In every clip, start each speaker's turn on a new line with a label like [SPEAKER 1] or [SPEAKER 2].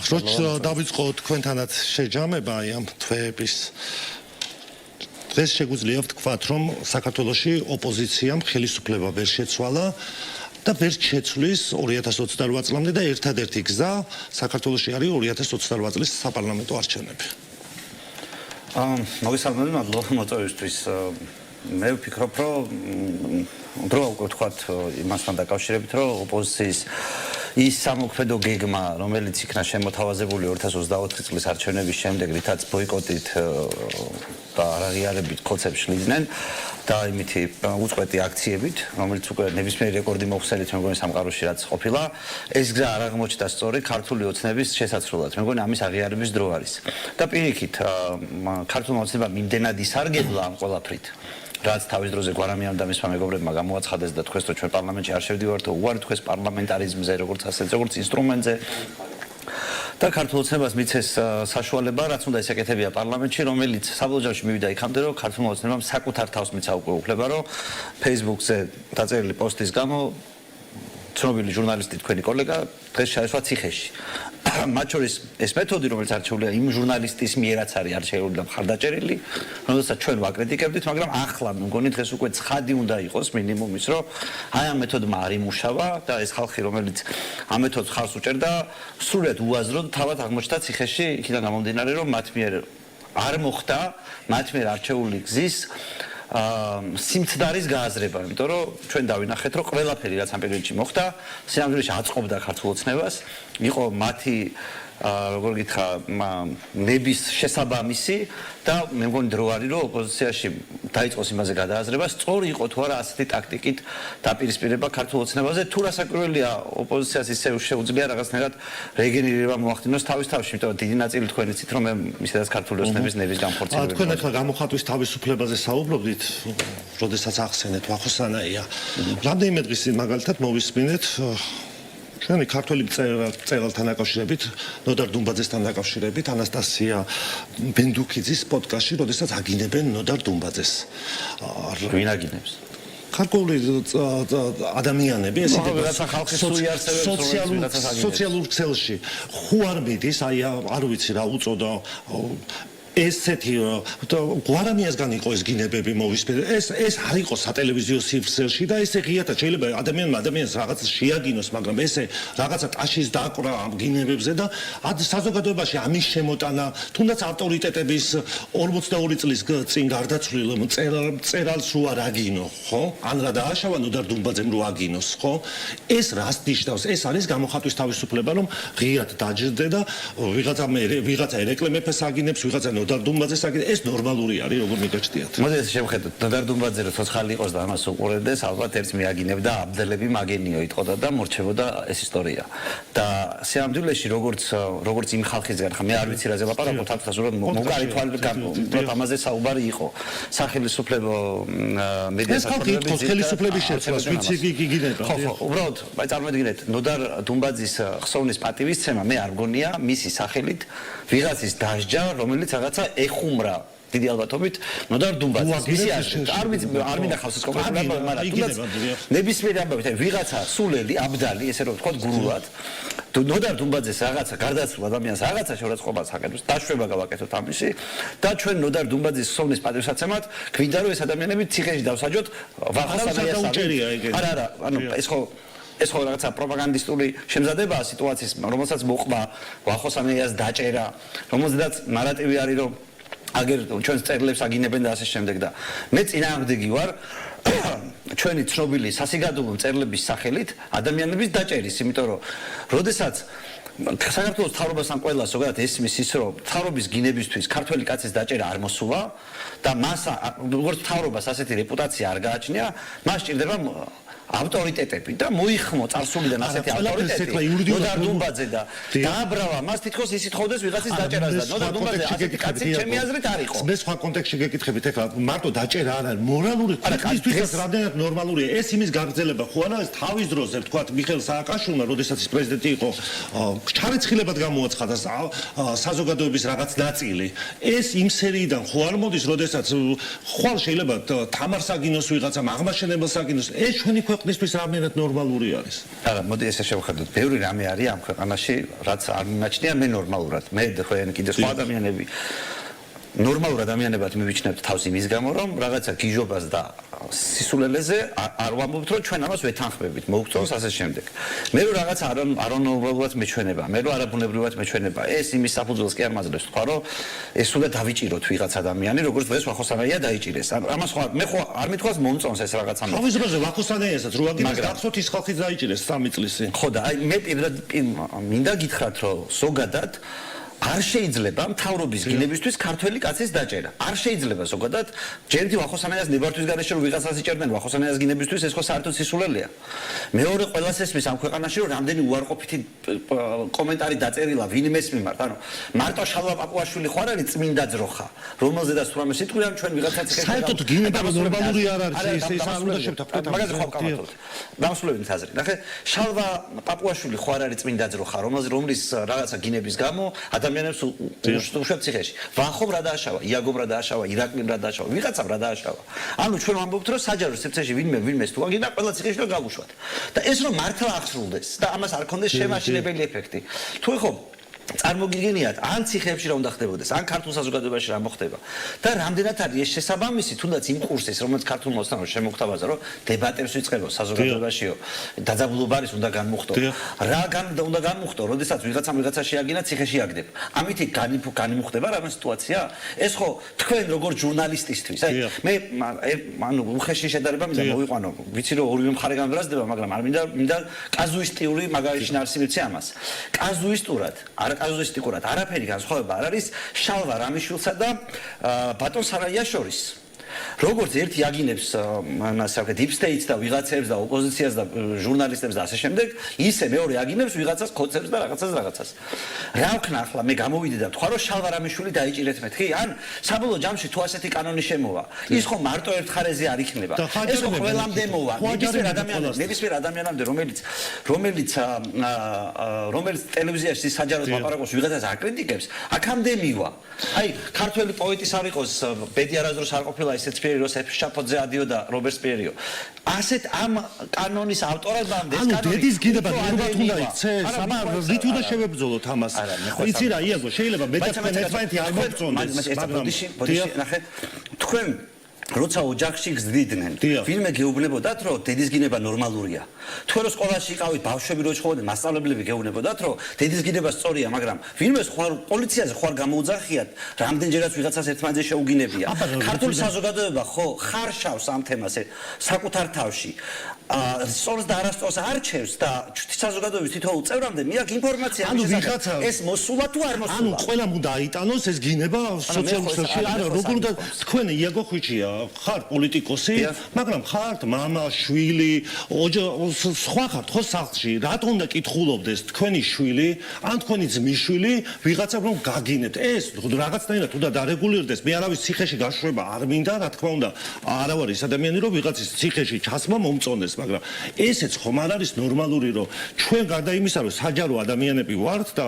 [SPEAKER 1] როცა დავიწყო თქვენთანაც შეჯამება აი ამ თვეების დღეს შეგვიძლია ვთქვათ, რომ საქართველოში ოპოზიციამ ხელისუფლება ვერ შეცვალა და ვერ შეცვლის 2028 წლამდე და ერთადერთი გზა საქართველოში არის 2028 წლის საპარლამენტო არჩევნები.
[SPEAKER 2] მოგესალმებით, მადლობა მოწვევისთვის. მე ვფიქრობ, რომ დრო უკვე ვთქვათ იმასთან დაკავშირებით, რომ ოპოზიციის ის სამოქმედო გეგმა, რომელიც იქნა შემოთავაზებული 2024 წლის არჩევნების შემდეგ, რითაც ბოიკოტით და არაღიარებით ქოცებს შლიდნენ და იმითი უწყვეტი აქციებით, რომელიც უკვე ნებისმიერი რეკორდი მოხსენით მეგონი სამყაროში რაც ყოფილა, ეს გზა არ აღმოჩნდა სწორი ქართული ოცნების შესაძლებლად. მეგონი ამის აღიარების დრო არის. და პირიქით, ქართულმა ოცნებამ იმდენად ისარგებლა ამ ყველაფრით, რაც თავის დროზე გვარამიანმა და მისმა მეგობრებმა გამოაცხადეს და თქვენს რომ ჩვენ პარლამენტში არ შევდივართ, უარი თქვენს პარლამენტარიზმზე, როგორც ასეთ, როგორც ინსტრუმენტზე. და ქართულ ოცნებას მიცეს საშუალება, რაც უნდა ისეკეთებია პარლამენტში, რომელიც საბოლოო ჯამში მივიდა იქამდე, რომ ქართულმა ოცნებამ საკუთარ თავს მიცა უკვე უფლება, რომ Facebook-ზე დაწერილი პოსტის გამო ცნობილი ჟურნალისტი თქვენი კოლეგა დღეს ჩაესვა ციხეში. მათ შორის ეს მეთოდი, რომელიც არჩეულია იმ ჟურნალისტის მიერაც არის არჩეული და მხარდაჭერილი, რომელსაც ჩვენ ვაკრიტიკებდით, მაგრამ ახლა მგონი დღეს უკვე ცხადი უნდა იყოს მინიმუმ ის, რომ აი ამ მეთოდმა არ იმუშავა და ეს ხალხი, რომელიც ამ მეთოდს ხარს უჭერდა, სრულად უაზროდ თავად აღმოჩნდა ციხეში, იქიდან გამომდინარე, რომ მათ მიერ არ მოხდა მათ მიერ არჩეული გზის სიმცდარის გააზრება, იმიტომ რომ ჩვენ დავინახეთ, რომ ყველაფერი რაც ამ პერიოდში მოხდა, სიამოვნებაში აწყობდა ქართულ ოცნებას, იყო მათი როგორ გითხრა, ნების შესაბამისი და მე მგონი დრო არის, რომ ოპოზიციაში დაიწყოს იმაზე გადააზრება, სწორი იყო თუ არა ასეთი ტაქტიკით დაპირისპირება ქართულ ოცნებაზე, თუ რასაკვირველია ოპოზიციას ისევ შეუძლია რაღაცნაირად რეგენერირება მოახდინოს თავის თავში, იმიტომ რომ დიდი ნაწილი თქვენ იცით, რომ მე ისედაც ქართული ოცნების ნების განხორციელება.
[SPEAKER 1] თქვენ ახლა გამოხატვის თავისუფლებაზე საუბრობდით, როდესაც ახსენეთ ვახოსანაია. რამდენიმე დღის წინ მაგალითად მოვისმინეთ ჩვენი ქართველი მწერალთან დაკავშირებით, ნოდარ დუმბაძესთან დაკავშირებით, ანასტასია ბენდუქიძის პოდკასტში, როდესაც აგინებენ ნოდარ დუმბაძეს.
[SPEAKER 2] ვინ აგინებს?
[SPEAKER 1] ქართული ადამიანები, ესე სოციალურ ქსელში ხუ არ მიდის, აი არ ვიცი რა უწოდა ესეთი გვარამიასგან იყო ეს გინებები მოვისმენთ. ეს არ იყო სატელევიზიო სივრცეში და ესე ღიათად შეიძლება ადამიანს რაღაც შეაგინოს, მაგრამ ესე რაღაცა ტაშის დაკვრა ამ გინებებზე და საზოგადოებაში ამის შემოტანა, თუნდაც ავტორიტეტების 42 წლის წინ გარდაცვლილ მწერალს რო არ აგინო, ხო? ან რა დააშავა ნოდარ დუმბაძემ რო აგინოს, ხო? ეს რას ნიშნავს? ეს არის გამოხატვის თავისუფლება, რომ ღიად დაჯდე და ვიღაცა ერეკლე მეფეს აგინებს, ვიღაცა ნოდარ დუმბაძეს აგინებს, ეს ნორმალური არის, როგორ მიგაჩნიათ?
[SPEAKER 2] მოდით შევხედოთ, ნოდარ დუმბაძე რო ცოცხალი იყოს და ამას უყურებდეს, ალბათ ერთს მიაგინებდა აბდელები მაგენიო იტყოდა და მორჩებოდა ეს ისტორია. და სიამდვილეში როგორც იმ ხალხისგან, ხა მე არ ვიცი რაზე ლაპარაკობ, თათასურად მოგარი თვალით ამაზე საუბარი იყო. სახელმწიფო მედია
[SPEAKER 1] სახელმწიფო ხელისუფლების შეცვლას ვიცი გიგინება.
[SPEAKER 2] ხო, უბრალოდ, აი წარმოიდგინეთ, ნოდარ დუმბაძის ხსოვნის პატივისცემა მე არ მგონია მისი სახელით ვიღაცის დასჯა, რომელიც რაღაცა ეხუმრა დიდი ალბათობით ნოდარ დუმბაძეს. მისი არ მინახავს ეს კონკრეტულად, მაგრამ თუნდაც ნებისმიერი ამბავით, ვიღაცა სულელი, აბდალი, ესე რომ ვთქვათ გურულად, ნოდარ დუმბაძეს რაღაცა გარდაცვლილ ადამიანს რაღაცა შეურაცხყოფას აკეთებს, დაშვება გავაკეთოთ ამისი და ჩვენ ნოდარ დუმბაძის ხსოვნის პატივსაცემად გვინდა რომ ეს ადამიანები ციხეში დავსაჯოთ ვახოსანაიას. არა, ანუ ეს ხო რაღაცა პროპაგანდისტული შემზადებაა სიტუაციის, რომელსაც მოყვა ვახოსანაიას დაჭერა, რომელზედაც ნარატივი არის, რომ აგერ ჩვენს წერილებს აგინებენ და ასე შემდეგ და მე წინააღმდეგი ვარ ჩვენი ცნობილი სასიგადულო წერილების სახელით ადამიანების დაჭერის, იმიტომ რომ როდესაც საქართველოს მთავრობასთან ყველა ზოგადად ესმის ის, რომ მთავრობის გინებისთვის ქართველი კაცის დაჭერა არ მოსულა და მას როგორც მთავრობას ასეთი რეპუტაცია არ გააჩნია, მას სჭირდება ავტორიტეტები და მოიხმო წარსულიდან ასეთი ავტორიტეტი ნოდარ დუმბაძე და დააბრავა მას თითქოს ისიც ხოვდეს ვიღაცის დაჭერას და ნოდარ დუმბაძე ასეთი კაცი ჩემი აზრით არ იყო.
[SPEAKER 1] მე სხვა კონტექსტში გეკითხებით, ეხლა მარტო დაჭერა არ არის მორალური, ქრისტესთვის რამდენად ნორმალურია ეს იმის გაგრძელება ხო არა, ეს თავის დროზე ვთქვათ მიხეილ სააკაშვილმა, როდესაც ის პრეზიდენტი იყო, ჩარეცხილებად გამოაცხადა საზოგადოების რაღაც ნაწილი. ეს იმ სერიიდან ხო არ მოდის, როდესაც ხვალ შეიძლება თამარ საგინოს ვიღაცა აღმაშენებელს საგინოს, ეს ჩვენი ქვეყნისთვის რამდენად ნორმალური არის?
[SPEAKER 2] არა, მოდი ესე შევხედოთ. ბევრი რამე არის ამ ქვეყანაში, რაც არ მიმაჩნია მე ნორმალურად. მე თქვენ კიდე სხვა ადამიანები ნორმალურ ადამიანებად მივიჩნევთ თავს იმის გამო, რომ რაღაცა გიჟობას და სისულელეზე არ ვამბობთ, რომ ჩვენ ამას ვეთანხმებით, მოუწონს ასე შემდეგ. მე რომ რაღაცა არანორმალურად მეჩვენება, მე რომ არაბუნებრივად მეჩვენება, ეს იმის საფუძველს კი არ მაძლევს თქვა, რომ ეს უნდა დავიჭიროთ ვიღაც ადამიანი, როგორც დღეს ვახოსანაია დაიჭირეს. ამას ხო მე ხო არ მithქვას მომწონს ეს რაღაცა.
[SPEAKER 1] თავისუფლად ვახოსანაიასაც რო აგინეს გახსოვთ ის ხალხი დაიჭირეს 3 წლისი.
[SPEAKER 2] ხო და აი მე პირადად მინდა გითხრათ, რომ ზოგადად არ შეიძლება მთავრობის გინებისთვის ქართველი კაცის დაჭერა. არ შეიძლება ზოგადად ჯერჯერობით ვახოსანაიას ნებართვის გარეშე რომ ვიღაცას იჭერდნენ ვახოსანაიას გინებისთვის ეს ხო საერთოდ სისულელეა. მეორე ყველას ესმის ამ ქვეყანაში რომ რამდენი უარყოფითი კომენტარი დაწერილა ვინმეს მიმართ. ანუ მარტო შალვა პაპუაშვილი ხო არ არის წმინდა ძროხა, რომელზედაც თუ რამე სიტყვიდან ჩვენ ვიღაცას ეხება.
[SPEAKER 1] საერთოდ გინება ნორმალური არ არის ეს უნდა შევთანხმდეთ.
[SPEAKER 2] მაგაზე ხო ვკავათოთ. დამსვლელით აზრი. ნახე, შალვა პაპუაშვილი ხო არ არის წმინდა ძროხა, რომლის რაღაცა გინების გამო ადამიანებს უშვებ ციხეში. ვახობ რა დააშავა, იაგობ რა დააშავა, ირაკლიმ რა დააშავა, ვიღაცამ რა დააშავა. ანუ ჩვენ ვამბობთ, რომ საჯარო სივრცეში ვინმეს თუ აგინდა, ყველა ციხეში და გავუშვათ. და ეს რომ მართლა აღსრულდეს და ამას არ ქონდეს შემაშინებელი ეფექტი. თუ ხო წარმოგიდგენიათ, ან ციხეებში რა უნდა ხდებოდეს, ან ქართულ საზოგადოებაში რა მოხდება. და რამდენად არის ეს შესაბამისი, თუნდაც იმ კურსის, რომელიც ქართულ მოსწავლეებს შემოგთავაზა, რომ დებატებს ვიწყებო საზოგადოებაშიო, დაძაბულობა არის უნდა განმუხტო. რა უნდა განმუხტო, როდესაც ვიღაცა შეაგინა ციხეში აგდებ. ამითი განიმუხტება რა სიტუაცია? ეს ხო თქვენ როგორც ჟურნალისტისთვის, აი მე ანუ უხეში შედარება მინდა მოვიყვანო. ვიცი რომ ორივე მხარე განვრაზდება, მაგრამ არ მინდა კაზუისტიური მაგალითი შინაარსი მივცე ამას. კაზუისტურად კაზუისტიკურად არაფერი განსხვავება არ არის შალვა რამიშვილსა და ბატონ სარაიას შორის. როგორც ერთი აგინებს ასე ვქეთ deep state-ს და ვიღაცებს და ოპოზიციას და ჟურნალისტებს და ასე შემდეგ, ისე მეორე აგინებს ვიღაცას ქოცებს და რაღაცას. რა ვქნა ახლა მე გამოვიდე და თქვა რომ შალვა რამიშვილი დაიჭირეთ მეთქი? ან საბოლოო ჯამში თუ ასეთი კანონი შემოვა, ის ხო მარტო ერთ ხარეზე არ იქნება. ეს ხო ყველამდე მოვა. ნებისმიერ ადამიანამდე რომელიც ტელევიზიაში საჯაროდ ლაპარაკობს ვიღაცას აკრიტიკებს, აქამდე მივა. აი ქართველი პოეტის არ იყოს ბედი არასდროს არ ყოფილა ესეც პერიო შეფშაფოძე ადიოდა რობერტს პერიო. ასეთ ამ კანონის ავტორებამდე ეს კანონი
[SPEAKER 1] დედის გინება ნორმად უნდა იქცეს. ვით უნდა შევებრძოლოთ ამას. იცი რა იაგო შეიძლება მე და თქვენ ერთმანეთი არ მოგწონდეს, მაგრამ
[SPEAKER 2] ნახე თქვენ როცა ოჯახში გზდიდნენ, ვინმე გეუბნებოდათ, რომ დედის გინება ნორმალურია. თქვენ რო სკოლაში იყავით, ბავშვები რო ჭხოვდნენ, მასწავლებლები გეუბნებოდათ, რომ დედის გინება სწორია, მაგრამ ვინმე სხვა პოლიციაზე ხო არ გამოუძახიათ, რამდენჯერაც ვიღაცას ერთმანეთზე შეუგინებია. ქართული საზოგადოება ხო ხარშავს ამ თემას საკუთარ თავში. სწორს და არასწორს არჩევს და საზოგადოების თითოეულ წევრამდე მიაქვს ინფორმაცია
[SPEAKER 1] ანუ ვიღაცა
[SPEAKER 2] ეს მოსულა თუ არ მოსულა.
[SPEAKER 1] ანუ ყველამ უნდა აიტანოს ეს გინება სოციალურ ქსელში. არა, როგორ უნდა თქვენ იაგო ხვიჩია, ხარ პოლიტიკოსი, მაგრამ ხართ მამა, შვილი, სხვა ხართ ხო სახლში. რატომ უნდა კითხულობდეს თქვენი შვილი, ან თქვენი ძმისშვილი ვიღაცა რომ გაგინებთ? ეს რაღაცნაირად უნდა დარეგულირდეს. მე არავის ციხეში გაშვება არ მინდა, რა თქმა უნდა, არა ვარ ის ადამიანი რომ ვიღაცის ციხეში ჩასმა მომწონდეს. მაგრამ ესეც ხომ არ არის ნორმალური რომ ჩვენ გარდა იმისა რომ საჯარო ადამიანები ვართ და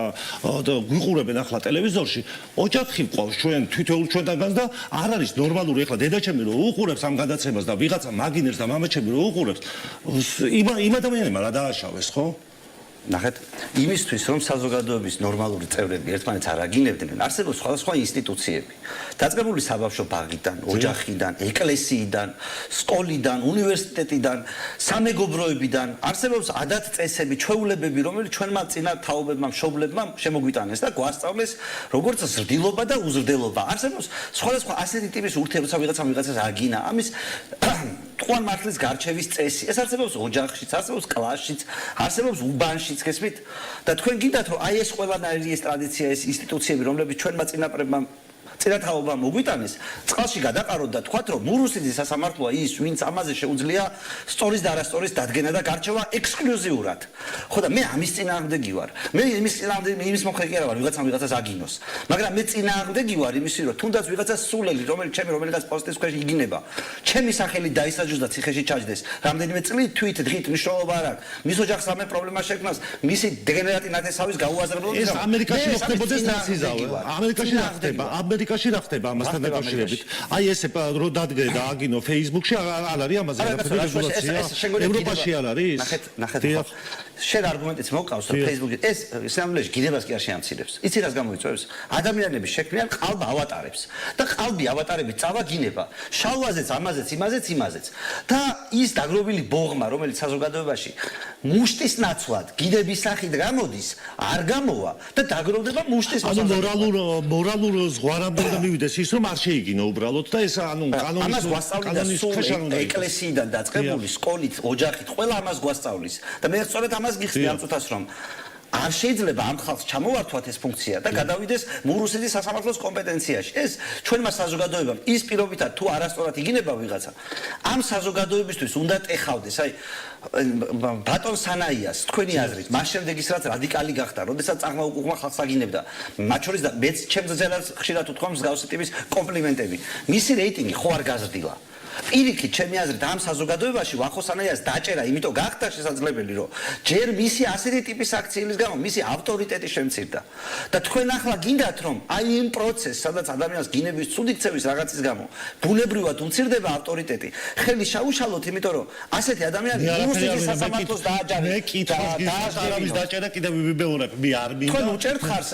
[SPEAKER 1] გვიყურებენ ახლა ტელევიზორში ოჯახი გვყავს ჩვენ თითოეულ ჩვენთანგანს და არ არის ნორმალური ახლა დედაჩემი რომ უყურებს ამ გადაცემას და ვიღაცა მაგინებს და მამაჩემი რომ უყურებს იმ ადამიანებმა რა დააშავეს ხო?
[SPEAKER 2] ნახეთ, იმისთვის რომ საზოგადოების ნორმალური წევრები ერთმანეთს არ აგინებდნენ, არსებობს სხვადასხვა ინსტიტუციები. დაწყებული საბავშვო ბაღიდან, ოჯახიდან, ეკლესიიდან, სკოლიდან, უნივერსიტეტიდან, სამეგობროებიდან, არსებობს ადათ-წესები, ჩვეულებები, რომელიც ჩვენმა წინა თაობებმა, მშობლებმა შემოგვიტანეს და გვასწავლეს, როგორც ზრდილობა და უზრდელობა. არსებობს სხვადასხვა ასეთი ტიპის ურთიერთობა, ვიღაცას აგინა, ამის თქვენ მართლის გარჩევის წესი. ეს არსებობს ოჯახშიც, არსებობს კლასშიც, არსებობს უბანშიც, გესმით? და თქვენ გინდათ რომ აი ეს ყველანაირი ეს ტრადიცია, ეს ინსტიტუციები, რომლებიც ჩვენმა წინაპრებმა წინათაობამ მოგვიტანეს, წყალში გადაყაროთ და თქვათ რომ მურუსიძის სასამართლოა ის, ვინც ამაზე შეუძლია სწორის და არასწორის დადგენა და გარჩევა ექსკლუზიურად. ხო და მე ამის წინააღმდეგი ვარ. მე იმის მომხრე კი არა ვარ, ვიღაცას აგინოს. მაგრამ მე წინააღმდეგი ვარ იმისი, რომ თუნდაც ვიღაცას სულელი, რომელიღაც პოსტის ქვეშ იგინება, ჩემი სახელი დაისაჯოს და ციხეში ჩაჯდეს, რამდენიმე წლით თვით დღით მნიშვნელობა არ აქვს. მის ოჯახს რამე პრობლემა შექმნას, მისი დეგენერატი ნათესავის გაუაზრებლობის.
[SPEAKER 1] ეს ამერიკაში მოხდებოდეს ნაციზმი. ამერიკაში ხდება. ამერიკაში პოლიტიკაში რა ხდება ამასთან დაკავშირებით? აი ესე რო დადგე და აგინო Facebook-ში არ არის ამაზე არაფერი რეგულაცია. ევროპაში არ არის?
[SPEAKER 2] ნახეთ. შენ არგუმენტიც მოვყავს რომ Facebook-ი ეს სამდროში გინებას კი არ შეამცირებს. იცი რას გამოიწვევს? ადამიანები შექმნიან ყალბ ავატარებს და ყალბი ავატარები წავაგინება შალვაზეც, იმაზეც და ის დაგროვილი ბოღმა, რომელიც საზოგადოებაში მუშტის ნაცვლად გინების სახით გამოდის, არ გამოვა და დაგროვდება მუშტის
[SPEAKER 1] მორალურ ზღვარამდე და მივიდეს ის რომ არ შეიგინო უბრალოდ და ეს კანონის ქვეშ
[SPEAKER 2] ეკლესიიდან დაწყებული სკოლით, ოჯახით, ყველა ამას გვასწავლის და მე სწორედ ამას გიხსნი ამ წუთას რომ არ შეიძლება ამ ხალხს ჩამოვართვათ ეს ფუნქცია და გადავიდეს მურუსეთის სასამართლოს კომპეტენციაში. ეს ჩვენმა საზოგადოებამ ის პირობითად თუ არასწორად იგინება ვიღაცა, ამ საზოგადოებისთვის უნდა ტეხავდეს. აი ბატონ სანაიას თქვენი აზრით, მას შემდეგ ის რაც რადიკალი გახდა, როდესაც წარმაუკუღმა ხალხს აგინებდა, მათ შორის და მეც ჩემს ძელას ხშირად უთქვამს მსგავსი ტიპის კომპლიმენტები. მისი რეიტინგი ხო არ გაზრდილა. პირიქით, ჩემი აზრით, ამ საზოგადოებაში ვახოსანაიას დაჭერა, იმიტომ გახდა შესაძლებელი, რომ ჯერ მისი ასეთი ტიპის აქციების გამო მისი ავტორიტეტი შემცირდა. და თქვენ ახლა გინდათ, რომ აი იმ პროცესს, სადაც ადამიანს გინების ცუდი ქცევის რაღაცის გამო, ბუნებრივად უმცირდება ავტორიტეტი, ხელი შაუშალოთ, იმიტომ რომ ასეთი ადამიანი რუსეთის სასამართლოს დააჯერა.
[SPEAKER 1] მე კითხავს გიხსნას არავის დაჭერა კიდევ ვიბეორებ, მე არ მინდა.
[SPEAKER 2] თქვენ უჭერთ ხარს,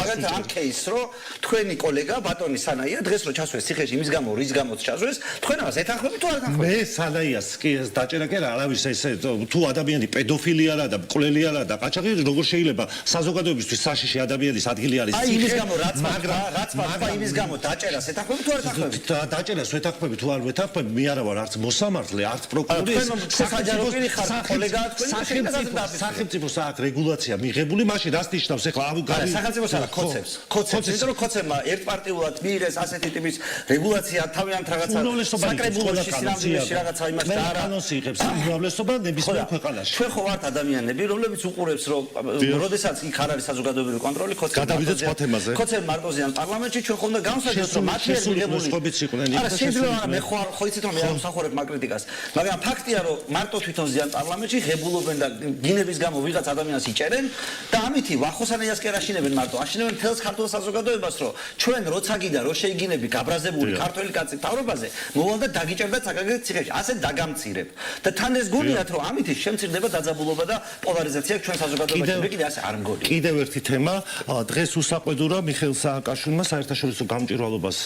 [SPEAKER 2] მაგალითად ამ кейსს, რომ თქვენი კოლეგა ბატონი სანაია დღეს რო ჩასვეს ციხეში იმის გამო, რის გამოც ჩასვეს, თქვენ ეთანხმები თუ არ ეთანხმები?
[SPEAKER 1] მე სანაიას კი ეს დაჭერა კი არა, არავის ესე თუ ადამიანი პედოფილი არა და მკვლელი არა და ყაჩაღი როგორ შეიძლება საზოგადოებისთვის საშიში ადამიანის ადგილი არის
[SPEAKER 2] ციხე. აი იმის გამო რაც იმის გამო დაჭერას ეთანხმები თუ არ ეთანხმები?
[SPEAKER 1] დაჭერას ვეთანხმები თუ არ ვეთანხმები, მე არა ვარ არც მოსამართლე, არც პროკურორი.
[SPEAKER 2] საჯარო პირი ხარ, კოლეგაა თქვენი
[SPEAKER 1] სახელმწიფოს აქვს რეგულაცია მიღებული, მაშინ რას ნიშნავს ეხლა
[SPEAKER 2] სახელმწიფოს არა კოცებს, იმიტომ რომ კოცებმა ერთპარტიულად მიიღეს ასეთი ტიპის რეგულაცია თავიანთ რაღაცა საკრებულოში სინამდვილეში რაღაცა იმას და არა
[SPEAKER 1] კანონს იღებს უმრავლესობა ნებისმიერ ქვეყანაში.
[SPEAKER 2] ჩვენ ხო ვართ ადამიანები, რომლებიც უყურებს რომ როდესაც იქ არ არის საზოგადოებრივი კონტროლი,
[SPEAKER 1] გადავიდეთ სხვა თემაზე.
[SPEAKER 2] კოცები მარტოზიან პარლამენტში, ჩვენ ხომ უნდა გავსაჯოთ რომ მათი მიღებული არა შეიძლება მე ხო იცით რომ მე არ მსახურებ მაგ კრიტიკას, მაგრამ ფაქტია რომ მარტო თვითონ ზიან პარლამენტში ღებულობენ და გინების გამო ვიღაც ადამიანს იჭერენ და ამითი ვახოსანაიას კი არ აშინებენ მარტო, აშინებენ მთელს ქართულ საზოგადოებას, რომ ჩვენ როცა გიდა რო შეიგინები გაბრაზებული ქართველი კაცი თავრობაზე მოვალ და დაგიჭერდა საკაგეთ ციხეში, ასე დაგამცირებ. და თან ეს გონიათ რომ ამით შემცირდება დაძაბულობა და პოლარიზაცია ჩვენ საზოგადოებაში. მე კიდე ასე არ მგონი.
[SPEAKER 1] კიდევ ერთი თემა, დღეს უსაყვედურა მიხეილ სააკაშვილმა საერთაშორისო გამჭვირვალობას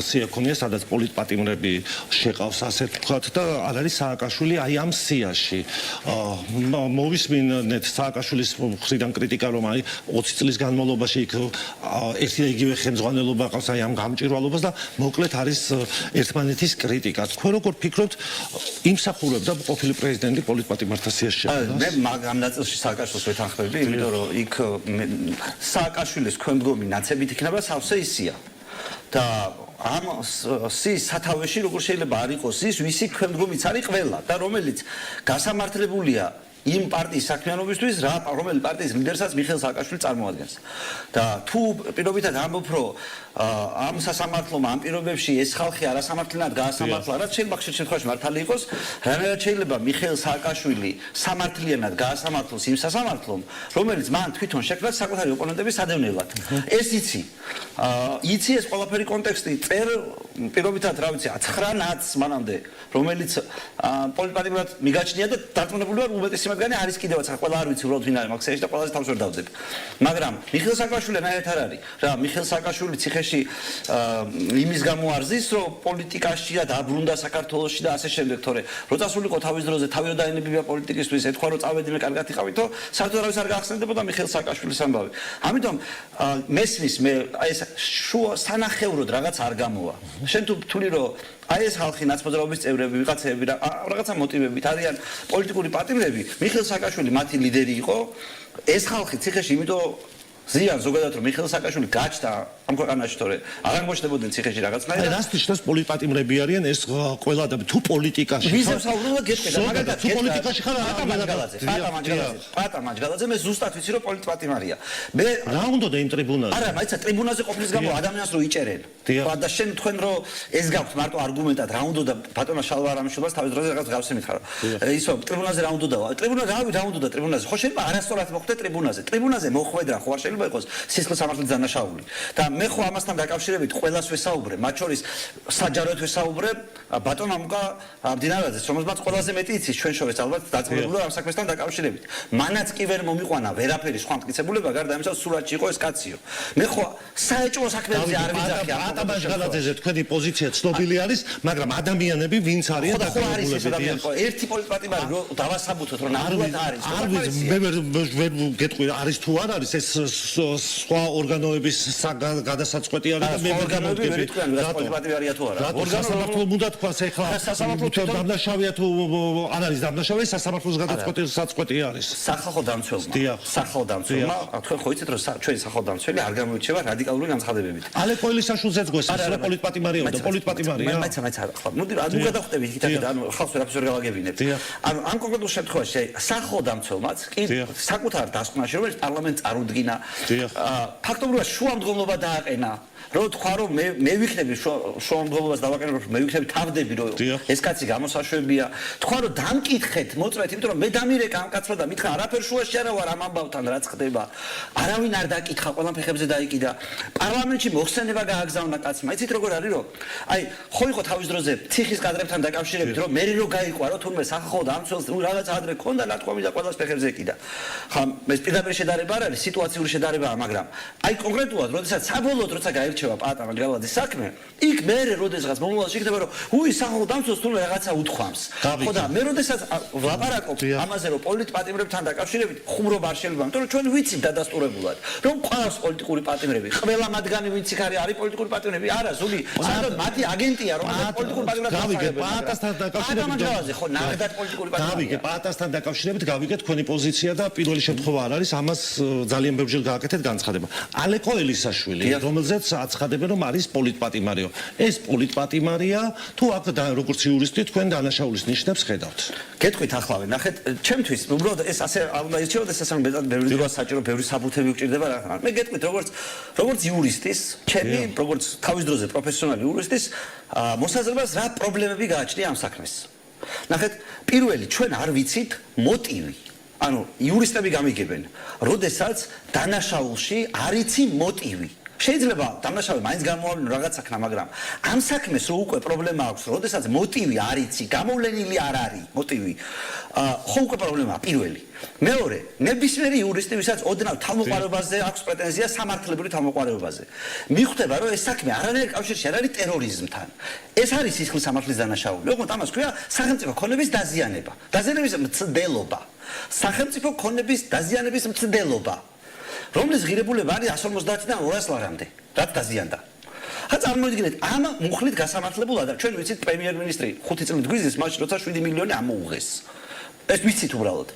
[SPEAKER 1] სია ქონია, სადაც პოლიტპატიმრები შეყავს ასე ვთქვათ და არ არის სააკაშვილი აი ამ სიაში. მოვისმინეთ სააკაშვილის მხრიდან კრიტიკა, რომ აი 20 წლის განმავლობაში იქ ერთი და იგივე ხელმძღვანელობა ყავს აი ამ გამჭვირვალობას და მოკლედ არის ერთმანეთის კრიტიკა. თქვენ როგორ ფიქრობთ, იმსახურებდა ყოფილი პრეზიდენტი პოლიტპატიმართა სიაში შეყიდას?
[SPEAKER 2] მე ამ ნაწილში სააკაშვილს ვეთანხმები, იმიტომ რომ იქ სააკაშვილის ქვემდგომი ნაცებით იქნება სავსე ისია. და ამ სის სათავეში როგორ შეიძლება არ იყოს ის, ვისი ქვემდგომიც არის ყველა და რომელიც გასამართლებულია იმ პარტიის საქმიანობისთვის, რომელი პარტიის ლიდერსაც მიხეილ სააკაშვილი წარმოადგენს. და თუ პირობითად ამბობ, რომ ამ სასამართლომ ამ პირობებში ეს ხალხი არასამართლიანად გაასამართლა, რაც შეიძლება ხშირ შემთხვევაში მართალი იყოს, რანაირად შეიძლება მიხეილ სააკაშვილი სამართლიანად გაასამართლოს იმ სასამართლომ, რომელიც მან თვითონ შექმნა საკუთარი ოპონენტების სადევნილად. ეს იცი ეს ყველაფერი კონტექსტი წერ პირობითად რა ვიცი 9 ნაცს მანამდე, რომელიც პოლიტპატიმრად მიგაჩნია და დარწმუნებული ვარ უმეტესი მათგანი არის კიდევაც ყველა არ ვიცი უბრალოდ ვინ არის მაგ სიაში და ყველაზე თავს ვერ დავდებ. მაგრამ მიხეილ სააკაშვილი ნაირად არ არის. რა მიხეილ სააკაშვილი ციხეში იმის გამო არზის, რომ პოლიტიკაშია დაბრუნდა საქართველოში და ასე შემდეგ, თორე რო წასულიყო თავის დროზე, თავი რო დაენებია პოლიტიკისთვის, ეთქვა რომ წავედიმე კარგად იყავითო, საერთოდ არავის არ გაახსენდებოდა მიხეილ სააკაშვილის ამბავი. ამიტომ მესმის მე ეს შუა სანახევროდ რაღაც არ გამოვა. შენ თუ თვლი რომ აი ეს ხალხი ნაცმოძრაობის წევრები, ვიღაცები რაღაცა მოტივებით არიან პოლიტიკური პატიმრები, მიხეილ სააკაშვილი მათი ლიდერი იყო, ეს ხალხი ციხეში იმიტომ ზიან ზოგადად რომ მიხეილ სააკაშვილი გაჩნდა ამ ქვეყანაში, თორე აღარ მოჩნდებოდნენ ციხეში რაღაცნაირად.
[SPEAKER 1] რას ნიშნავს პოლიტპატიმრები არიან ეს ყველა ადამიანი თუ პოლიტიკაში
[SPEAKER 2] ხარ? ვიზებს აუბრუნდა გეტყედა, მაგალითად
[SPEAKER 1] თუ პოლიტიკაში ხარ
[SPEAKER 2] პატა მაჯგალაძე, მე ზუსტად ვიცი რომ პოლიტპატიმარია. მე
[SPEAKER 1] რა უნდა და იმ ტრიბუნაზე?
[SPEAKER 2] არა, მაიცა ტრიბუნაზე ყოფნის გამო ადამიანს რო იჭერენ. და შენ თქვენ რომ ეს გაქვთ მარტო არგუმენტად რა უნდა და ბატონმა შალვა არამიშვილს თავის დროზე რაღაც გავსე მითხარო. ისო ტრიბუნაზე რა უნდა და ტრიბუნაზე რა უნდა და ტრიბუნაზე. ხო შეიძლება არასწორად მოხვდე ტრიბუნაზე. ტრიბუნაზე მოხვედრა ხო არ შეიძლება შეიძლება იყოს სისხლის სამართლის დანაშაული. და მე ხო ამასთან დაკავშირებით ყველას ვესაუბრე, მათ შორის საჯაროდ ვესაუბრე ბატონ ამუკა მდინარაძეს, რომელსაც ყველაზე მეტი იცის ჩვენ შორის ალბათ დაწყებულა ამ საქმესთან დაკავშირებით. მანაც კი ვერ მომიყვანა ვერაფერი სხვა მტკიცებულება, გარდა ამისა სურათში იყო ეს კაციო. მე ხო საეჭვო საქმეებზე არ ვიძახი ამ
[SPEAKER 1] ატაბაშგალაძეზე თქვენი პოზიცია ცნობილი არის, მაგრამ ადამიანები ვინც არიან
[SPEAKER 2] დაკავებულები. ერთი პოლიტპატიმარი რო დავასაბუთოთ რომ ნამდვილად არის.
[SPEAKER 1] არ ვიცი, მე ვერ გეტყვი არის თუ არ არის ეს სხვა ორგანოების გადასაწყვეტი არის და მე ვერ
[SPEAKER 2] გამოვიდები. პოლიტპატიმარია თუ არა.
[SPEAKER 1] ორგანო უნდა თქვას ეხლა დამნაშავეა თუ არ არის დამნაშავე, სასამართლოს გადაწყვეტი არის.
[SPEAKER 2] სახალხო დამცველმა, თქვენ ხო იცით რომ ჩვენი სახალხო დამცველი არ გამოირჩევა რადიკალური განცხადებებით.
[SPEAKER 1] ალე კოილისაშვილზეც გვესმის რა პოლიტპატიმარია და პოლიტპატიმარია.
[SPEAKER 2] მაინც ახლა მოდი ანუ გადავხდებით იქით ანუ ხალხს ვერაფერს ვერ გავაგებინებთ. ანუ ამ კონკრეტულ შემთხვევაში სახალხო დამცველმაც კი საკუთარ დასკვნაში რომელიც პარლამენტს წარუდგინა ფაქტობრივად შუამდგომლობა დააყენა რომ თქვა რომ მე ვიქნები შუამდგომლობას დავაყენებ რომ მე ვიქნები თავდები რომ ეს კაცი გამოსაშვებია თქვა რომ დამკითხეთ მოწმეთ იმიტომ რომ მე დამირეკა ამ კაცმა და მითხრა არაფერ შუაში არა ვარ ამ ამბავთან რაც ხდება არავინ არ დაკითხა ყველა ფეხებზე დაიკიდა პარლამენტში მოხსენება გააგზავნა კაცმა იცით როგორ არის რომ აი ხო იყო თავის დროზე ციხის კადრებთან დაკავშირებით რომ მე რო გაიყვარო თურმე სახალხო დამცველს რაღაც ადრე ქონდა ნათქვამი და ყველას ფეხებზე ეკიდა ხა ეს პირდაპირ შედარება არ არის სიტუაციური შედარებაა მაგრამ აი კონკრეტულად როდესაც საბოლოოდ როცა გაირჩევა პატარა გალადის საქმე იქ მე როდესაც მომავალში იქნება რომ უი სახალხო დამცველს თურმე რაღაცა უთქვამს ხო და მე როდესაც ვლაპარაკობ ამაზე რომ პოლიტპატიმრებთან დაკავშირებით ხუმრობა არ შეიძლება იმიტომ რომ ჩვენ ვიცით დადასტურებულად რომ ყავს პოლიტიკური პატიმრები ყველა მათგანი ვინც იქ არის პოლიტიკური პატიმრები არა ზოგი სადაც მათი აგენტია რომელიც პოლიტიკური პატიმრებს
[SPEAKER 1] გავიგე პატასთან
[SPEAKER 2] დაკავშირებით ხო ნახდათ პოლიტიკური პატიმრები
[SPEAKER 1] გავიგე პატასთან დაკავშირებით გავიგე თქვენი პოზიცია და პირველი შემთხვევა არ არის ამას ძალიან ბევრჯერ გააკეთეთ განცხადება ალე კოილისაშვილი რომელზეც აცხადებენ რომ არის პოლიტპატიმარიო ეს პოლიტპატიმარია თუ აქ როგორც იურისტი თქვენ დანაშაულის ნიშნებს ხედავთ
[SPEAKER 2] გეტყვით ახლავე ნახეთ ჩემთვის უბრალოდ ეს ასე უნდა ირჩევოდეს ასე რომ ბევრი დროა საჭირო ბევრი საბუთები უჭირდება რა მე გეტყვით როგორც იურისტის ჩემი როგორც თავის დროზე პროფესიონალი იურისტის მოსაზრებას რა პრობლემები გააჩნია ამ საქმეს ნახეთ პირველი ჩვენ არ ვიცით მოტივი ანუ იურისტები გამიგებენ როდესაც დანაშაულში არ იცი მოტივი შეიძლება დამნაშავე მაინც გამოავლინო რაღაც საქმე მაგრამ ამ საქმეს რო უკვე პრობლემა აქვს როდესაც მოტივი არ იცი გამოვლენილი არ არის მოტივი ხო უკვე პრობლემაა პირველი მეორე ნებისმიერი იურისტი ვისაც ოდნავ თავმოყარებაზე აქვს პრეტენზია სამართლებრივ თავმოყარებაზე მიხვდება რომ ეს საქმე არანაირ კავშირში არ არის ტერორიზმთან ეს არის სისხლის სამართლის დანაშაული ოღონდ ამას ქვია სახელმწიფო ქონების დაზიანება დაზიანების მცდელობა სახელმწიფო ქონების დაზიანების მცდელობა რომლის ღირებულება არის 150-დან 200 ლარამდე რაც დაზიანდა ხა წარმოიდგინეთ ამ მუხლით გასამართლებულად ჩვენ ვიცით პრემიერ-მინისტრი 5 წლით გვიზის მაშინ როცა 7 მილიონი ამოუღეს ეს ვიცით უბრალოდ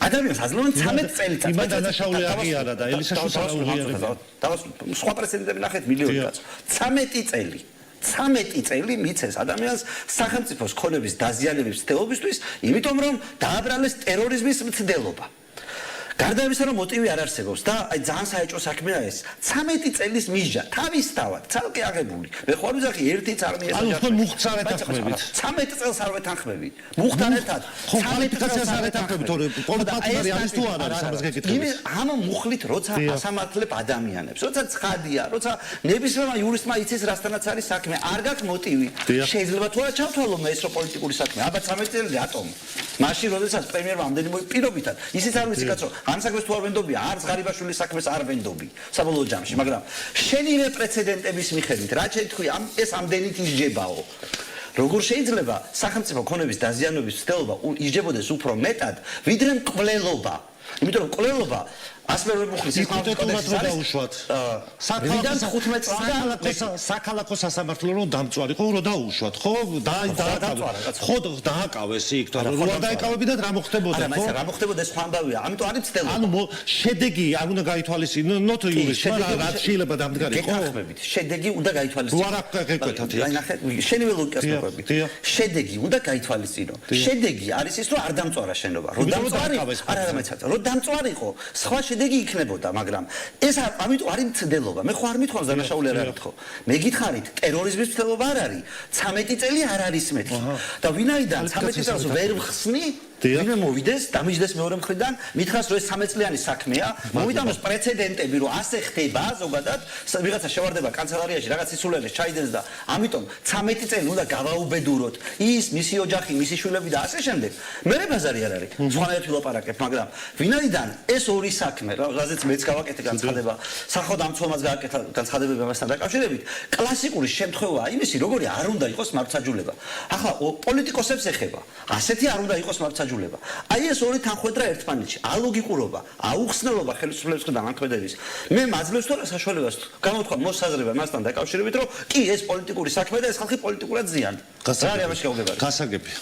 [SPEAKER 2] ადამიანს აძლევენ 13 წელიწადს
[SPEAKER 1] იმან დანაშაული აღიარა და ელისაშვილს აღიარა
[SPEAKER 2] სხვა პრეცედენტები ნახეთ მილიონი კაცო 13 წელი მიცეს ადამიანს სახელმწიფოს ქონების დაზიანების მცდელობისთვის იმიტომ რომ დააბრალეს ტერორიზმის მცდელობა გარდა ამისა რომ მოტივი არ არსებობს და აი ძალიან საეჭვო საქმეა ეს 13 წელის მიზჯა თავისთავად ცალკე აღებული მე ხო არ ვიზახი ერთიც არ მიესაჯა
[SPEAKER 1] ანუ თქვენ მუხტს არ ეთანხმებით
[SPEAKER 2] 13 წელს არ ვეთანხმებით მუხტთან ერთად 13 წელს არ ეთანხმებით თორე პოლიტპატიმარი არის თუ არ არის ამას გეკითხებით ამ მუხლით როცა ასამართლებ ადამიანებს როცა ცხადია როცა ნებისმიერმა იურისტმა იცის რასთანაც არის საქმე არ გაქვს მოტივი შეიძლება თუ არა ჩავთვალო მე ეს რო პოლიტიკური საქმე აბა 13 წელი რატომ მაშინ როდესაც პრემიერმა ამდენი პირობითად ისიც არ ვიცი კაცო ამ საქმეს თუ არ ვენდობი არც ღარიბაშვილის საქმეს არ ვენდობი საბოლოო ჯამში მაგრამ შენი პრეცედენტების მიხედვით რა შეთქვი ეს ამდენით ისჯებაო როგორ შეიძლება სახელმწიფო ქონების დაზიანების მცდელობა ისჯებოდეს უფრო მეტად ვიდრე მკვლელობა იმიტომ რომ მკვლელობა ასმერვე მუხლის
[SPEAKER 1] იპოთეტურად რო დაუშვათ საქალაქო სასამართლო რო დამწვარი ხო რო დაუშვათ ხო ხო დააკავეს იქ თუ რა დაეკავებინათ რა მოხდებოდა ხო
[SPEAKER 2] რა მოხდებოდა ეს სხვა ამბავია ამიტომ არის მცდელობა
[SPEAKER 1] ანუ შედეგი არ უნდა გაითვალისწინოთ იურისტმა რა შეიძლება დამდგარიყო
[SPEAKER 2] შედეგი უნდა გაითვალისწინო
[SPEAKER 1] რა გეკვეთათ
[SPEAKER 2] აი ნახეთ შენივე ლოგიკას მოყვებით შედეგი უნდა გაითვალისწინო შედეგი არის ის რომ არ დამწვარა შენობა რომ დამწვარი არა მეცადა რომ დამწვარიყო სხვა შედეგი იქნებოდა, მაგრამ ეს ამიტომ არის მცდელობა. მე ხო არ მithქვამს დანაშაული არ არის ხო? მე გითხარით, ტერორიზმის მცდელობა არ არის. 13 წელი არ არის მეთქი. და ვინაიდან 13 წელს ვერ ვხსნი ვინმე მოვიდეს, დამიჯდეს მეორე მხრიდან, მითხრას რომ ეს 13 წლიანი საქმეა, მომიტანოს პრეცედენტები, რომ ასე ხდება ზოგადად, ვიღაცა შევარდება კანცელარიაში, რაღაც სისულელეს ჩაიდენს და ამიტომ 13 წელი უნდა გავაუბედუროთ ის, მისი ოჯახი, მისი შვილები და ასე შემდეგ. მე ბაზარი არ არის. სხვანაირად ვილაპარაკებ, მაგრამ ვინაიდან ეს ორი საქმე, რაზეც მეც გავაკეთე განცხადება, სახელმწიფოც გააკეთა განცხადებები ამასთან დაკავშირებით, კლასიკური შემთხვევაა იმისი, როგორი არ უნდა იყოს მართლმსაჯულება. ახლა პოლიტიკოსებს ეხება, ასეთი არ უნდა იყოს მართლმსაჯულება. აი ეს ორი თანხვედრა ერთმანეთში, ალოგიკურობა, აუხსნელობა ხელისუფლების მხრიდან ანქმედების. მე მაძლევს თორე საშუალებას გამოთქვა მოსაზრება მასთან დაკავშირებით, რომ კი ეს პოლიტიკური საქმე და ეს ხალხი პოლიტიკურად ზიანდა. რა არის ამაში გაუგებარი?
[SPEAKER 1] გასაგები.